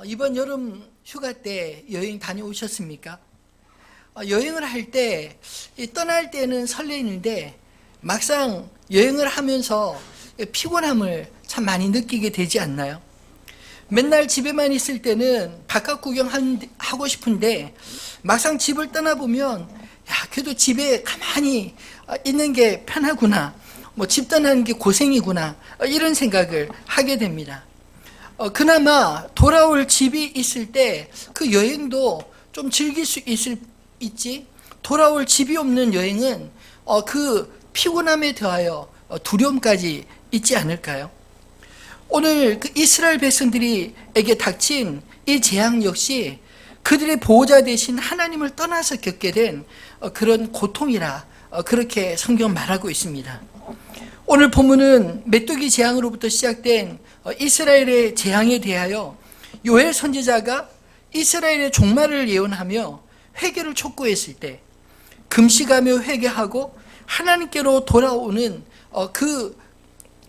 이번 여름 휴가 때 여행 다녀오셨습니까? 여행을 할 때, 떠날 때는 설레는데 막상 여행을 하면서 피곤함을 참 많이 느끼게 되지 않나요? 맨날 집에만 있을 때는 바깥 구경하고 싶은데 막상 집을 떠나보면 그래도 집에 가만히 있는 게 편하구나, 집 떠나는 게 고생이구나, 이런 생각을 하게 됩니다. 그나마 돌아올 집이 있을 때 그 여행도 좀 즐길 수 있지, 돌아올 집이 없는 여행은 그 피곤함에 더하여 두려움까지 있지 않을까요? 오늘 그 이스라엘 백성들에게 닥친 이 재앙 역시 그들의 보호자 되신 하나님을 떠나서 겪게 된 그런 고통이라 그렇게 성경 말하고 있습니다. 오늘 본문은 메뚜기 재앙으로부터 시작된 이스라엘의 재앙에 대하여 요엘 선지자가 이스라엘의 종말을 예언하며 회개를 촉구했을 때 금식하며 회개하고 하나님께로 돌아오는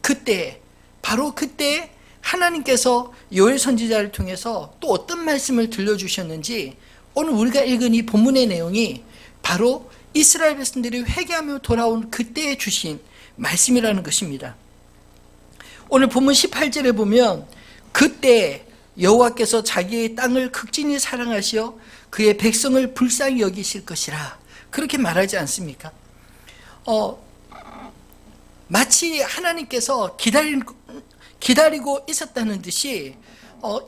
그때 바로 그때 하나님께서 요엘 선지자를 통해서 또 어떤 말씀을 들려주셨는지 오늘 우리가 읽은 이 본문의 내용이 바로 이스라엘 백성들이 회개하며 돌아온 그때에 주신 말씀이라는 것입니다. 오늘 본문 18절에 보면 그때 여호와께서 자기의 땅을 극진히 사랑하시어 그의 백성을 불쌍히 여기실 것이라 그렇게 말하지 않습니까? 마치 하나님께서 기다리고 있었다는 듯이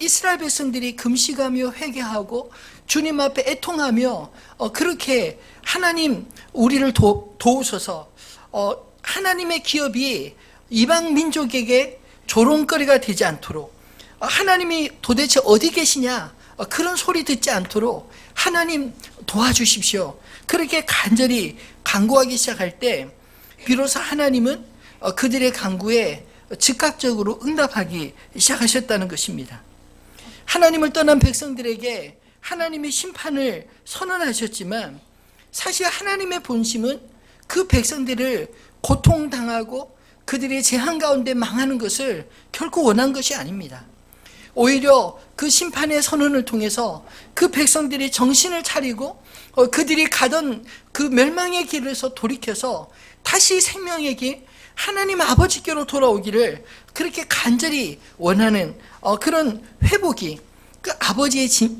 이스라엘 백성들이 금식하며 회개하고 주님 앞에 애통하며 그렇게 하나님 우리를 도우셔서 하나님의 기업이 이방 민족에게 조롱거리가 되지 않도록, 하나님이 도대체 어디 계시냐 그런 소리 듣지 않도록 하나님 도와주십시오, 그렇게 간절히 간구하기 시작할 때 비로소 하나님은 그들의 간구에 즉각적으로 응답하기 시작하셨다는 것입니다. 하나님을 떠난 백성들에게 하나님의 심판을 선언하셨지만 사실 하나님의 본심은 그 백성들을 고통당하고 그들의 재앙 가운데 망하는 것을 결코 원한 것이 아닙니다. 오히려 그 심판의 선언을 통해서 그 백성들이 정신을 차리고 그들이 가던 그 멸망의 길에서 돌이켜서 다시 생명의 길, 하나님 아버지께로 돌아오기를 그렇게 간절히 원하는 그런 회복이 그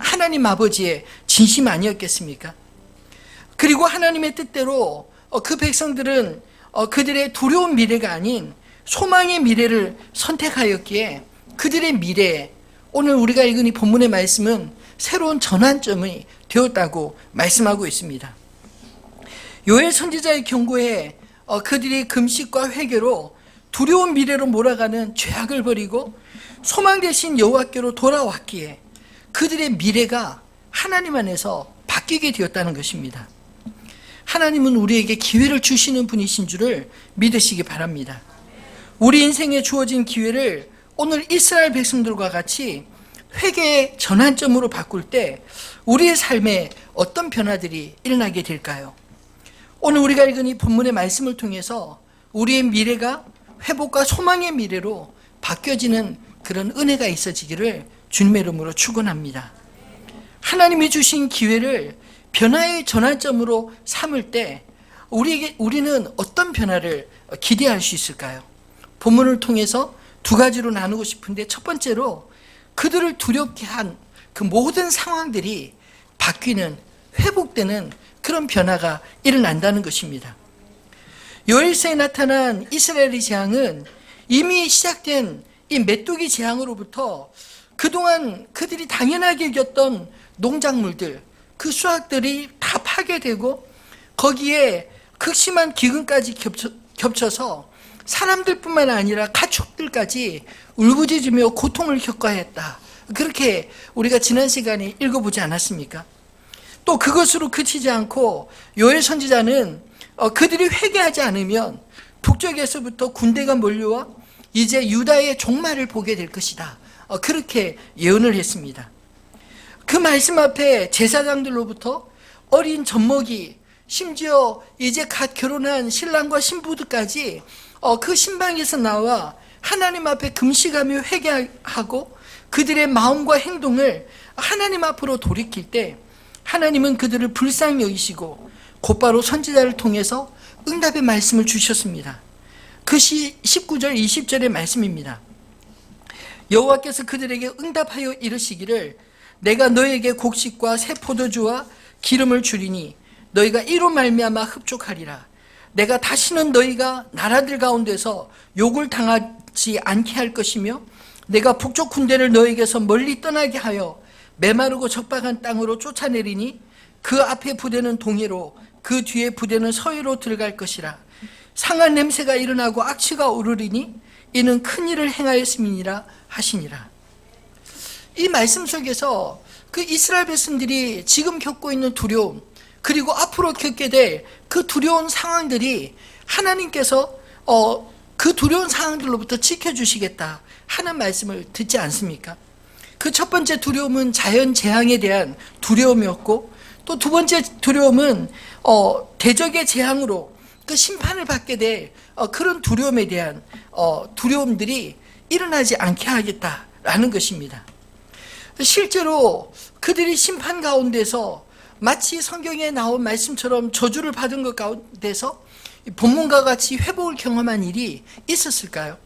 하나님 아버지의 진심 아니었겠습니까? 그리고 하나님의 뜻대로 그 백성들은 그들의 두려운 미래가 아닌 소망의 미래를 선택하였기에 그들의 미래에 오늘 우리가 읽은 이 본문의 말씀은 새로운 전환점이 되었다고 말씀하고 있습니다. 요엘 선지자의 경고에 그들이 금식과 회개로 두려운 미래로 몰아가는 죄악을 버리고 소망 되신 여호와께로 돌아왔기에 그들의 미래가 하나님 안에서 바뀌게 되었다는 것입니다. 하나님은 우리에게 기회를 주시는 분이신 줄을 믿으시기 바랍니다. 우리 인생에 주어진 기회를 오늘 이스라엘 백성들과 같이 회개의 전환점으로 바꿀 때 우리의 삶에 어떤 변화들이 일어나게 될까요? 오늘 우리가 읽은 이 본문의 말씀을 통해서 우리의 미래가 회복과 소망의 미래로 바뀌어지는 그런 은혜가 있어지기를 주님의 이름으로 축원합니다. 하나님이 주신 기회를 변화의 전환점으로 삼을 때 우리는 어떤 변화를 기대할 수 있을까요? 본문을 통해서 두 가지로 나누고 싶은데, 첫 번째로 그들을 두렵게 한 그 모든 상황들이 바뀌는, 회복되는 그런 변화가 일어난다는 것입니다. 요엘서에 나타난 이스라엘의 재앙은 이미 시작된 이 메뚜기 재앙으로부터 그동안 그들이 당연하게 여겼던 농작물들, 그 수확들이 다 파괴되고 거기에 극심한 기근까지 겹쳐서 사람들뿐만 아니라 가축들까지 울부짖으며 고통을 겪어야 했다, 그렇게 우리가 지난 시간에 읽어보지 않았습니까? 또 그것으로 그치지 않고 요엘 선지자는 그들이 회개하지 않으면 북쪽에서부터 군대가 몰려와 이제 유다의 종말을 보게 될 것이다, 그렇게 예언을 했습니다. 그 말씀 앞에 제사장들로부터 어린 젖먹이, 심지어 이제 갓 결혼한 신랑과 신부들까지 그 신방에서 나와 하나님 앞에 금식하며 회개하고 그들의 마음과 행동을 하나님 앞으로 돌이킬 때 하나님은 그들을 불쌍히 여기시고 곧바로 선지자를 통해서 응답의 말씀을 주셨습니다. 그 19절 20절의 말씀입니다. 여호와께서 그들에게 응답하여 이르시기를 내가 너에게 곡식과 새 포도주와 기름을 주리니 너희가 이로 말미암아 흡족하리라. 내가 다시는 너희가 나라들 가운데서 욕을 당하지 않게 할 것이며 내가 북쪽 군대를 너에게서 멀리 떠나게 하여 메마르고 적박한 땅으로 쫓아내리니 그 앞에 부대는 동해로 그 뒤에 부대는 서해로 들어갈 것이라. 상한 냄새가 일어나고 악취가 오르리니 이는 큰 일을 행하였음이니라 하시니라. 이 말씀 속에서 그 이스라엘 백성들이 지금 겪고 있는 두려움, 그리고 앞으로 겪게 될 그 두려운 상황들이 하나님께서 그 두려운 상황들로부터 지켜주시겠다 하는 말씀을 듣지 않습니까? 그 첫 번째 두려움은 자연 재앙에 대한 두려움이었고, 또 두 번째 두려움은 대적의 재앙으로 그 심판을 받게 될 그런 두려움에 대한 두려움들이 일어나지 않게 하겠다라는 것입니다. 실제로 그들이 심판 가운데서 마치 성경에 나온 말씀처럼 저주를 받은 것 가운데서 본문과 같이 회복을 경험한 일이 있었을까요?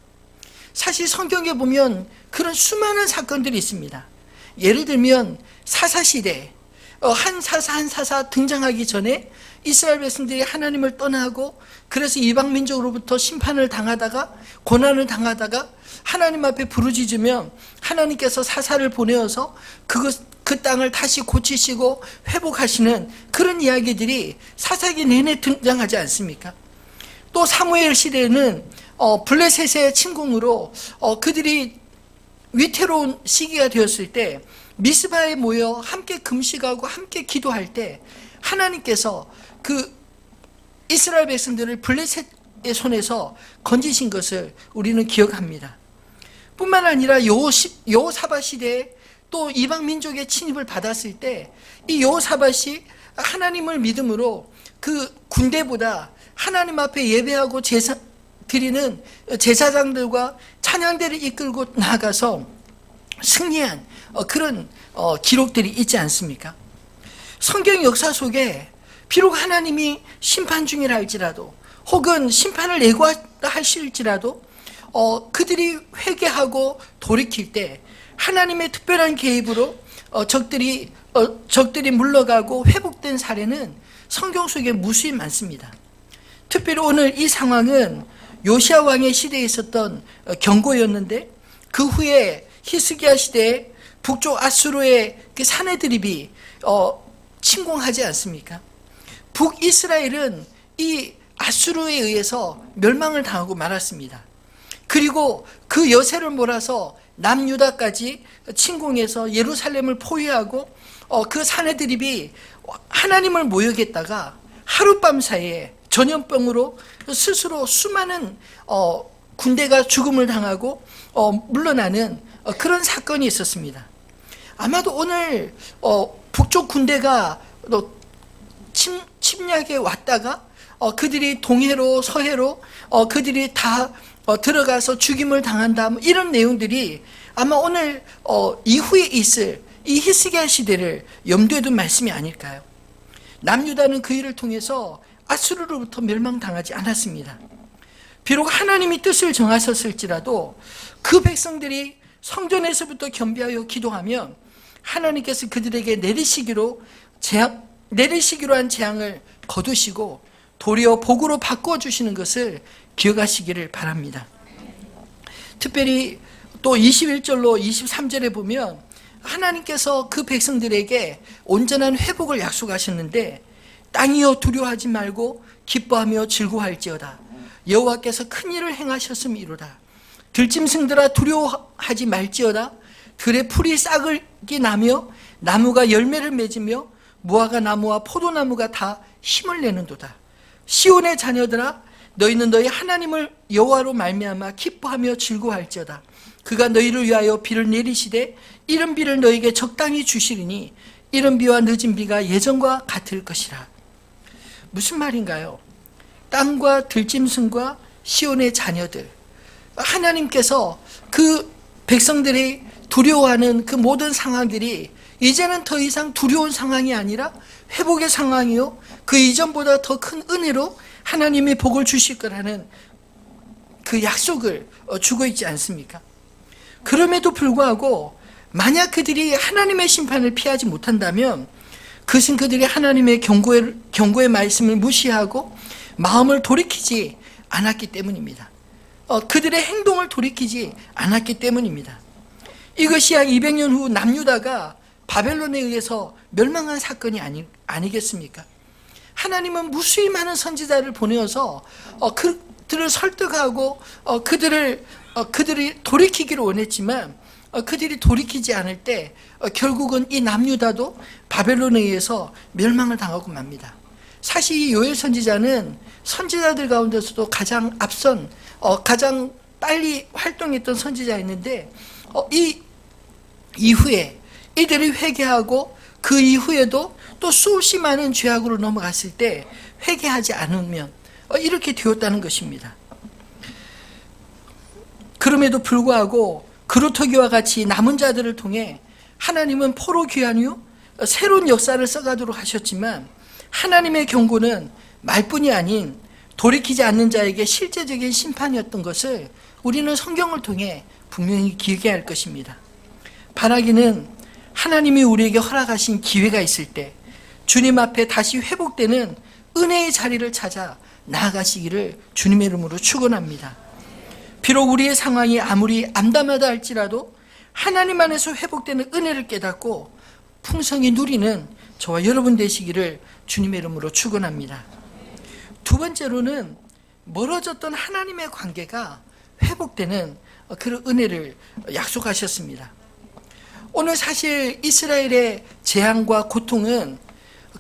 사실 성경에 보면 그런 수많은 사건들이 있습니다. 예를 들면 사사시대, 한 사사 등장하기 전에 이스라엘 백성들이 하나님을 떠나고 그래서 이방 민족으로부터 심판을 당하다가 고난을 당하다가 하나님 앞에 부르짖으면 하나님께서 사사를 보내어서 그 땅을 다시 고치시고 회복하시는 그런 이야기들이 사사기 내내 등장하지 않습니까? 또 사무엘 시대에는 블레셋의 침공으로 그들이 위태로운 시기가 되었을 때 미스바에 모여 함께 금식하고 함께 기도할 때 하나님께서 그 이스라엘 백성들을 블레셋의 손에서 건지신 것을 우리는 기억합니다. 뿐만 아니라 여호사밧 시대에 또 이방 민족의 침입을 받았을 때 이 여호사밧이 하나님을 믿음으로 그 군대보다 하나님 앞에 예배하고 제사 드리는 제사장들과 찬양대를 이끌고 나아가서 승리한 그런 기록들이 있지 않습니까? 성경 역사 속에 비록 하나님이 심판 중이라 할지라도 혹은 심판을 예고하실지라도 그들이 회개하고 돌이킬 때 하나님의 특별한 개입으로 적들이 물러가고 회복된 사례는 성경 속에 무수히 많습니다. 특별히 오늘 이 상황은 요시야 왕의 시대에 있었던 경고였는데 그 후에 히스기야 시대에 북쪽 아수르의 그 사내드립이 침공하지 않습니까? 북이스라엘은 이 아수르에 의해서 멸망을 당하고 말았습니다. 그리고 그 여세를 몰아서 남유다까지 침공해서 예루살렘을 포위하고 그 사내드립이 하나님을 모욕했다가 하룻밤 사이에 전염병으로 스스로 수많은 군대가 죽음을 당하고 물러나는 그런 사건이 있었습니다. 아마도 오늘 북쪽 군대가 침략에 왔다가 그들이 동해로 서해로 그들이 다 들어가서 죽임을 당한다 이런 내용들이 아마 오늘 이후에 있을 이 히스기야 시대를 염두에 둔 말씀이 아닐까요? 남유다는 그 일을 통해서 아수르로부터 멸망당하지 않았습니다. 비록 하나님이 뜻을 정하셨을지라도 그 백성들이 성전에서부터 겸비하여 기도하면 하나님께서 그들에게 내리시기로 한 재앙을 거두시고 도리어 복으로 바꿔주시는 것을 기억하시기를 바랍니다. 특별히 또 21절로 23절에 보면 하나님께서 그 백성들에게 온전한 회복을 약속하셨는데 땅이여 두려워하지 말고 기뻐하며 즐거워할지어다. 여호와께서 큰 일을 행하셨음이로다. 들짐승들아 두려워하지 말지어다. 들의 풀이 싹이 나며 나무가 열매를 맺으며 무화과 나무와 포도나무가 다 힘을 내는도다. 시온의 자녀들아 너희는 너희 하나님을 여호와로 말미암아 기뻐하며 즐거워할지어다. 그가 너희를 위하여 비를 내리시되 이른 비를 너희에게 적당히 주시리니 이른 비와 늦은 비가 예전과 같을 것이라. 무슨 말인가요? 땅과 들짐승과 시온의 자녀들, 하나님께서 그 백성들이 두려워하는 그 모든 상황들이 이제는 더 이상 두려운 상황이 아니라 회복의 상황이요, 그 이전보다 더 큰 은혜로 하나님의 복을 주실 거라는 그 약속을 주고 있지 않습니까? 그럼에도 불구하고 만약 그들이 하나님의 심판을 피하지 못한다면 그것은 그들이 하나님의 경고의 말씀을 무시하고 마음을 돌이키지 않았기 때문입니다. 그들의 행동을 돌이키지 않았기 때문입니다. 이것이 약 200년 후 남유다가 바벨론에 의해서 멸망한 사건이 아니겠습니까? 하나님은 무수히 많은 선지자를 보내어서 그들을 설득하고 그들이 돌이키기를 원했지만 그들이 돌이키지 않을 때 결국은 이 남유다도 바벨론에 의해서 멸망을 당하고 맙니다. 사실 이 요엘 선지자는 선지자들 가운데서도 가장 앞선 가장 빨리 활동했던 선지자였는데 이 이후에 이들이 회개하고 그 이후에도 또 수없이 많은 죄악으로 넘어갔을 때 회개하지 않으면 이렇게 되었다는 것입니다. 그럼에도 불구하고 그루터기와 같이 남은 자들을 통해 하나님은 포로 귀환 후 새로운 역사를 써가도록 하셨지만 하나님의 경고는 말뿐이 아닌 돌이키지 않는 자에게 실제적인 심판이었던 것을 우리는 성경을 통해 분명히 기억해야 할 것입니다. 바라기는 하나님이 우리에게 허락하신 기회가 있을 때 주님 앞에 다시 회복되는 은혜의 자리를 찾아 나아가시기를 주님의 이름으로 축원합니다. 비록 우리의 상황이 아무리 암담하다 할지라도 하나님 안에서 회복되는 은혜를 깨닫고 풍성히 누리는 저와 여러분 되시기를 주님의 이름으로 축원합니다. 두 번째로는 멀어졌던 하나님의 관계가 회복되는 그런 은혜를 약속하셨습니다. 오늘 사실 이스라엘의 재앙과 고통은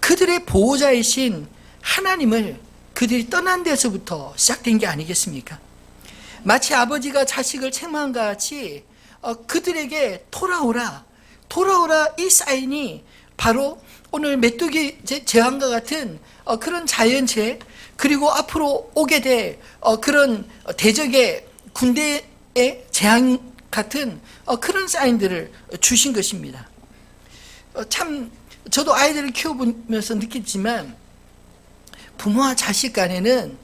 그들의 보호자이신 하나님을 그들이 떠난 데서부터 시작된 게 아니겠습니까? 마치 아버지가 자식을 책망한 것 같이 그들에게 돌아오라 이 사인이 바로 오늘 메뚜기 재앙과 같은 그런 자연재해, 그리고 앞으로 오게 될 그런 대적의 군대의 재앙 같은 그런 사인들을 주신 것입니다. 참 저도 아이들을 키워보면서 느꼈지만 부모와 자식 간에는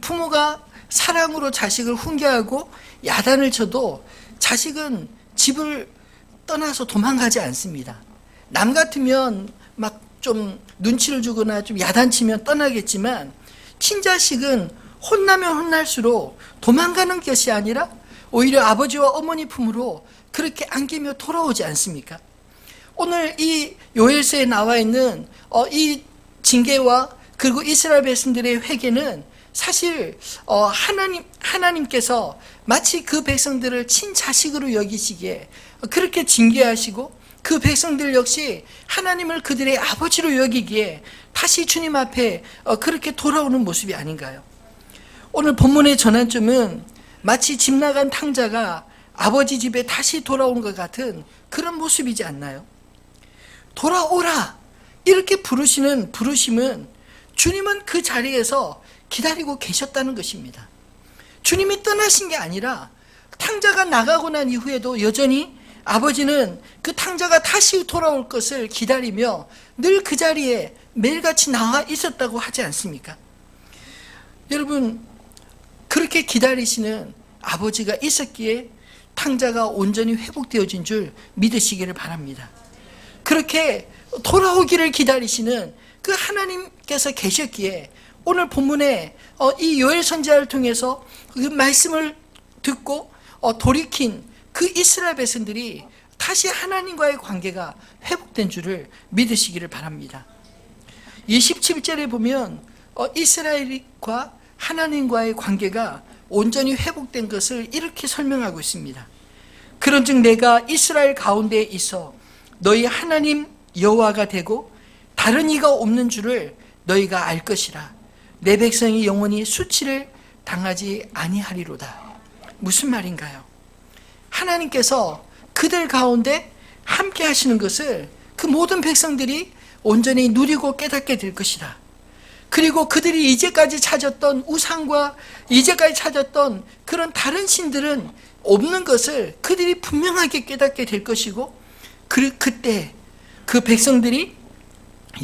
부모가 사랑으로 자식을 훈계하고 야단을 쳐도 자식은 집을 떠나서 도망가지 않습니다. 남 같으면 막 좀 눈치를 주거나 좀 야단치면 떠나겠지만 친자식은 혼나면 혼날수록 도망가는 것이 아니라 오히려 아버지와 어머니 품으로 그렇게 안기며 돌아오지 않습니까? 오늘 이 요엘서에 나와 있는 이 징계와 그리고 이스라엘 백성들의 회개는 사실 하나님께서 마치 그 백성들을 친자식으로 여기시기에 그렇게 징계하시고 그 백성들 역시 하나님을 그들의 아버지로 여기기에 다시 주님 앞에 그렇게 돌아오는 모습이 아닌가요? 오늘 본문의 전환점은 마치 집 나간 탕자가 아버지 집에 다시 돌아온 것 같은 그런 모습이지 않나요? 돌아오라 이렇게 부르시는 부르심은 주님은 그 자리에서 기다리고 계셨다는 것입니다. 주님이 떠나신 게 아니라 탕자가 나가고 난 이후에도 여전히 아버지는 그 탕자가 다시 돌아올 것을 기다리며 늘 그 자리에 매일같이 나와 있었다고 하지 않습니까? 여러분, 그렇게 기다리시는 아버지가 있었기에 탕자가 온전히 회복되어진 줄 믿으시기를 바랍니다. 그렇게 돌아오기를 기다리시는 그 하나님께서 계셨기에 오늘 본문에 이 요엘 선지자를 통해서 그 말씀을 듣고 돌이킨 그 이스라엘 백성들이 다시 하나님과의 관계가 회복된 줄을 믿으시기를 바랍니다. 27절에 보면 이스라엘과 하나님과의 관계가 온전히 회복된 것을 이렇게 설명하고 있습니다. 그런즉 내가 이스라엘 가운데에 있어 너희 하나님 여호와가 되고 다른 이가 없는 줄을 너희가 알 것이라. 내 백성이 영원히 수치를 당하지 아니하리로다. 무슨 말인가요? 하나님께서 그들 가운데 함께 하시는 것을 그 모든 백성들이 온전히 누리고 깨닫게 될 것이다. 그리고 그들이 이제까지 찾았던 우상과 이제까지 찾았던 그런 다른 신들은 없는 것을 그들이 분명하게 깨닫게 될 것이고, 그때 그 백성들이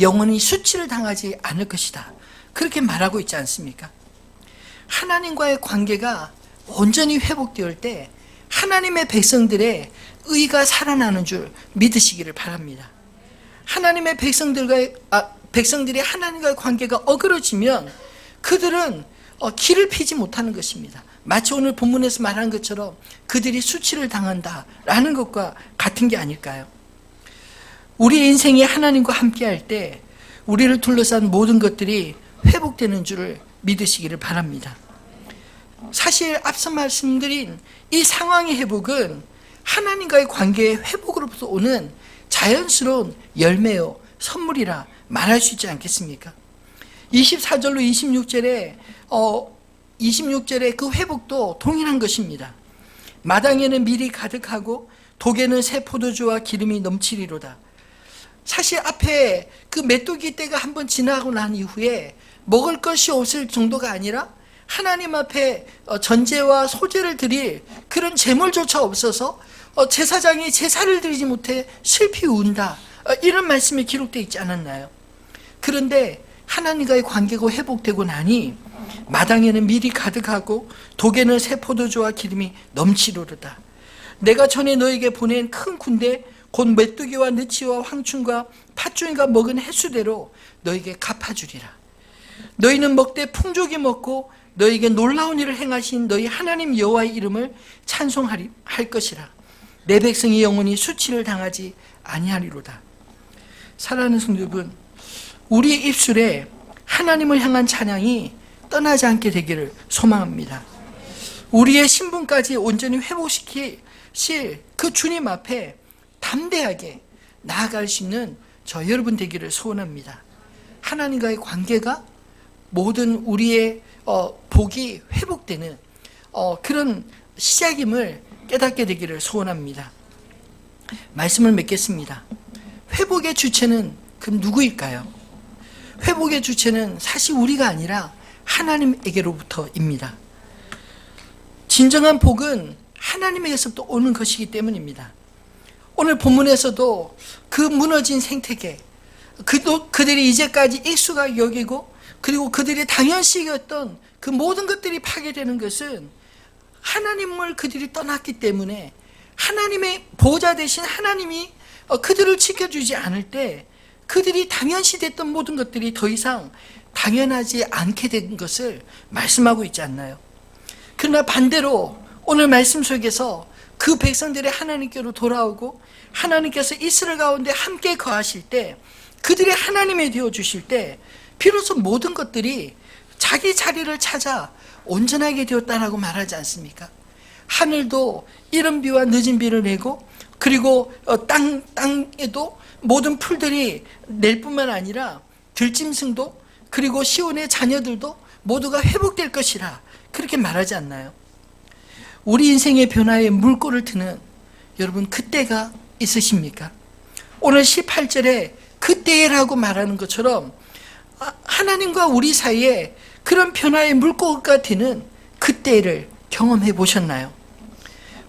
영원히 수치를 당하지 않을 것이다, 그렇게 말하고 있지 않습니까? 하나님과의 관계가 온전히 회복되올 때 하나님의 백성들의 의가 살아나는 줄 믿으시기를 바랍니다. 하나님의 백성들이 하나님과의 관계가 어그러지면 그들은 길을 피지 못하는 것입니다. 마치 오늘 본문에서 말한 것처럼 그들이 수치를 당한다라는 것과 같은 게 아닐까요? 우리 인생이 하나님과 함께할 때 우리를 둘러싼 모든 것들이 회복되는 줄을 믿으시기를 바랍니다. 사실 앞서 말씀드린 이 상황의 회복은 하나님과의 관계의 회복으로부터 오는 자연스러운 열매요, 선물이라 말할 수 있지 않겠습니까? 24절로 26절에 그 회복도 동일한 것입니다. 마당에는 밀이 가득하고 독에는 새 포도주와 기름이 넘치리로다. 사실 앞에 그 메뚜기 때가 한번 지나고 난 이후에 먹을 것이 없을 정도가 아니라 하나님 앞에 전제와 소제를 드릴 그런 재물조차 없어서 제사장이 제사를 드리지 못해 슬피 운다, 이런 말씀이 기록되어 있지 않았나요? 그런데 하나님과의 관계가 회복되고 나니 마당에는 밀이 가득하고 독에는 새 포도주와 기름이 넘치도다. 내가 전에 너에게 보낸 큰 군대 곧 메뚜기와 느치와 황충과 팥종이가 먹은 횟수대로 너에게 갚아주리라. 너희는 먹되 풍족히 먹고 너에게 놀라운 일을 행하신 너희 하나님 여호와의 이름을 찬송할 것이라. 내 백성이 영원히 수치를 당하지 아니하리로다. 사랑하는 성도 여러분, 우리의 입술에 하나님을 향한 찬양이 떠나지 않게 되기를 소망합니다. 우리의 신분까지 온전히 회복시키실 그 주님 앞에 담대하게 나아갈 수 있는 저 여러분 되기를 소원합니다. 하나님과의 관계가 모든 우리의 복이 회복되는 그런 시작임을 깨닫게 되기를 소원합니다. 말씀을 맺겠습니다. 회복의 주체는 그럼 누구일까요? 회복의 주체는 사실 우리가 아니라 하나님에게로부터입니다. 진정한 복은 하나님에게서부터 오는 것이기 때문입니다. 오늘 본문에서도 그 무너진 생태계, 그들이 이제까지 익숙하게 여기고 그리고 그들이 당연시 여겼던 그 모든 것들이 파괴되는 것은 하나님을 그들이 떠났기 때문에 하나님의 보호자 되신 하나님이 그들을 지켜주지 않을 때 그들이 당연시 됐던 모든 것들이 더 이상 당연하지 않게 된 것을 말씀하고 있지 않나요? 그러나 반대로 오늘 말씀 속에서 그 백성들이 하나님께로 돌아오고 하나님께서 이스라엘 가운데 함께 거하실 때 그들이 하나님이 되어주실 때 비로소 모든 것들이 자기 자리를 찾아 온전하게 되었다라고 말하지 않습니까? 하늘도 이른 비와 늦은 비를 내고 그리고 땅에도 모든 풀들이 낼 뿐만 아니라 들짐승도 그리고 시온의 자녀들도 모두가 회복될 것이라 그렇게 말하지 않나요? 우리 인생의 변화에 물꼬를 트는 여러분 그때가 있으십니까? 오늘 18절에 그때라고 말하는 것처럼 하나님과 우리 사이에 그런 변화의 물꼬가 되는 그때를 경험해 보셨나요?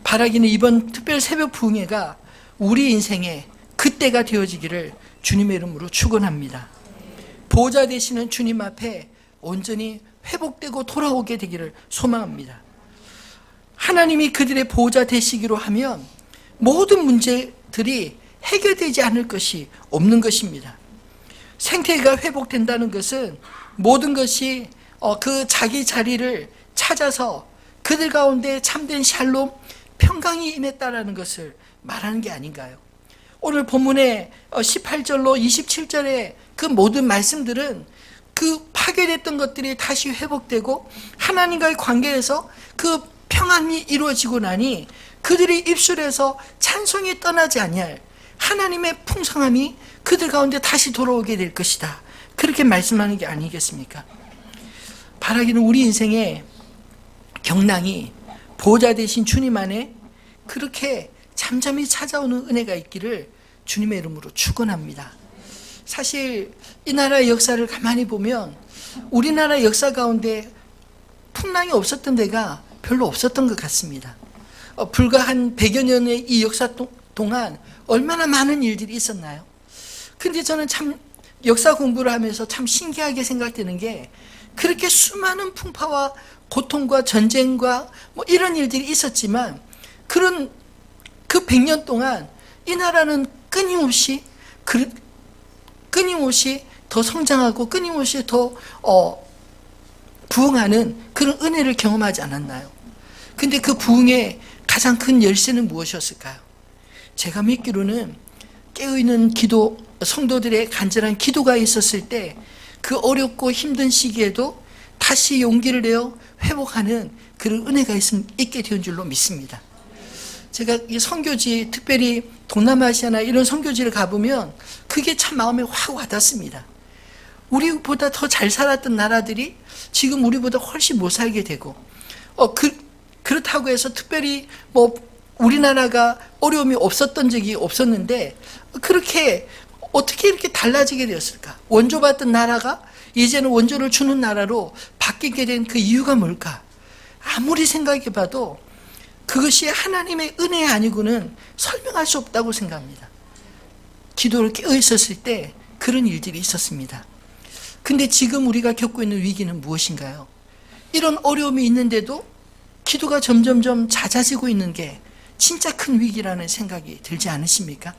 바라기는 이번 특별 새벽 부흥회가 우리 인생의 그때가 되어지기를 주님의 이름으로 축원합니다. 보호자 되시는 주님 앞에 온전히 회복되고 돌아오게 되기를 소망합니다. 하나님이 그들의 보호자 되시기로 하면 모든 문제들이 해결되지 않을 것이 없는 것입니다. 생태계가 회복된다는 것은 모든 것이 그 자기 자리를 찾아서 그들 가운데 참된 샬롬, 평강이 임했다라는 것을 말하는 게 아닌가요? 오늘 본문의 18절로 27절의 그 모든 말씀들은 그 파괴됐던 것들이 다시 회복되고 하나님과의 관계에서 그 평안이 이루어지고 나니 그들이 입술에서 찬송이 떠나지 아니할 하나님의 풍성함이 그들 가운데 다시 돌아오게 될 것이다. 그렇게 말씀하는 게 아니겠습니까? 바라기는 우리 인생의 경랑이 보호자 되신 주님 안에 그렇게 잠잠히 찾아오는 은혜가 있기를 주님의 이름으로 축원합니다. 사실 이 나라의 역사를 가만히 보면 우리나라 역사 가운데 풍랑이 없었던 데가 별로 없었던 것 같습니다. 불과 한 100여 년의 이 역사 동안 얼마나 많은 일들이 있었나요? 근데 저는 참 역사 공부를 하면서 참 신기하게 생각되는 게, 그렇게 수많은 풍파와 고통과 전쟁과 뭐 이런 일들이 있었지만 그런 그 100년 동안 이 나라는 끊임없이 더 성장하고 끊임없이 더 부흥하는 그런 은혜를 경험하지 않았나요? 근데 그 부흥의 가장 큰 열쇠는 무엇이었을까요? 제가 믿기로는 깨어있는 기도, 성도들의 간절한 기도가 있었을 때 그 어렵고 힘든 시기에도 다시 용기를 내어 회복하는 그런 은혜가 있게 된 줄로 믿습니다. 제가 이 선교지, 특별히 동남아시아나 이런 선교지를 가보면 그게 참 마음에 확 와닿습니다. 우리보다 더 잘 살았던 나라들이 지금 우리보다 훨씬 못 살게 되고, 그렇다고 해서 특별히 뭐 우리나라가 어려움이 없었던 적이 없었는데 그렇게 어떻게 이렇게 달라지게 되었을까? 원조받던 나라가 이제는 원조를 주는 나라로 바뀌게 된 그 이유가 뭘까? 아무리 생각해봐도 그것이 하나님의 은혜 아니고는 설명할 수 없다고 생각합니다. 기도를 깨어 있었을 때 그런 일들이 있었습니다. 근데 지금 우리가 겪고 있는 위기는 무엇인가요? 이런 어려움이 있는데도 기도가 점점점 잦아지고 있는 게 진짜 큰 위기라는 생각이 들지 않으십니까?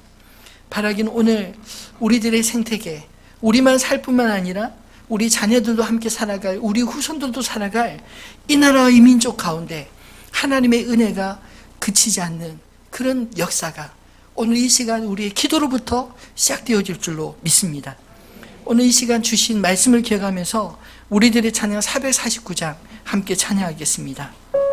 바라기는 오늘 우리들의 생태계, 우리만 살 뿐만 아니라 우리 자녀들도 함께 살아갈, 우리 후손들도 살아갈 이 나라와 이 민족 가운데 하나님의 은혜가 그치지 않는 그런 역사가 오늘 이 시간 우리의 기도로부터 시작되어질 줄로 믿습니다. 오늘 이 시간 주신 말씀을 기억하면서 우리들의 찬양 449장 함께 찬양하겠습니다.